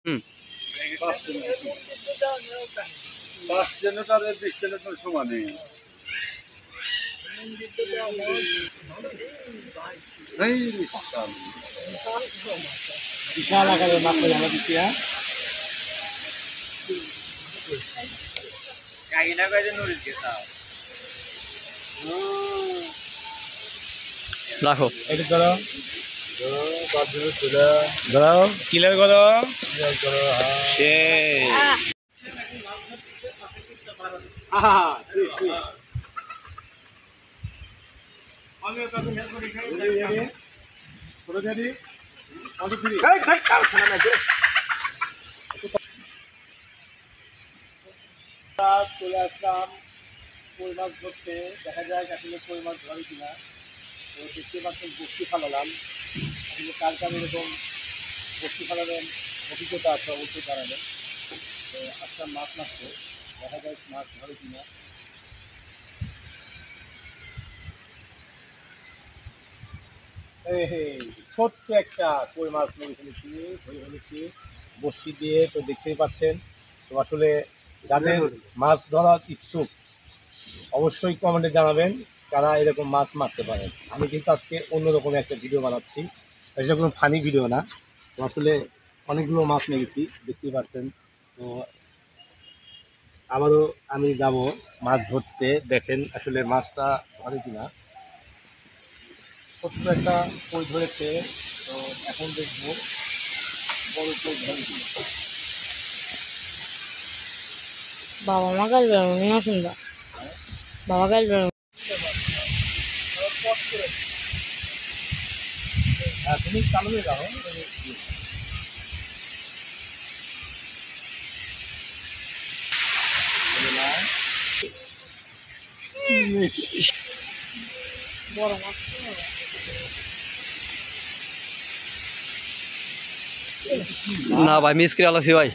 হুম। 5 generator আর 20 generator সমানে। এই বিশাল বিশাল আকারের মাছ আমরা দিচ্ছি। কাকিনা কয় যে নুরিস গেছা রাখো এটা ধরো ধরো ক্লিয়ার করো সে চলে আসলাম কই মাছ ধরতে। দেখা যায় আসলে কই মাছ ধরে কিনা। তো দেখতে পাচ্ছেন বস্তি ফালালাম। আসলে কার কার এরকম বস্তি ফালাবেন অভিজ্ঞতা আছে অবশ্যই জানাবেন। তো একটা মাছ মারছে, দেখা যায় মাছ ধরে কিনা। ছোট্ট একটা কই মাছ মেরে ফেলেছি, ধরে ফেলেছি বস্তি দিয়ে। তো দেখতেই পাচ্ছেন। তো আসলে যাদের মাছ ধরার ইচ্ছুক অবশ্যই কমেন্টে জানাবেন কারা এরকম মাছ মারতে পারেন। আমি কিন্তু আজকে অন্যরকম একটা ভিডিও বানাচ্ছি, এটা কোনো ফানি ভিডিও না। তো আসলে অনেকগুলো মাছ মেরেছি দেখতেই পাচ্ছেন। তো আবারও আমি যাব মাছ ধরতে, দেখেন আসলে মাছটা ধরে কিনা। ছোট্ট একটা কই ধরেছে, তো এখন দেখবো বড় কই ধরে কিনা। বাবা মা কাজ বেরোনো না শুনবা বাবা কাজ বেরোনো হ্যাঁ তুমি চালু হয়ে যাও। বড় মাছ না ভাই মিস করে আলাসি ভাই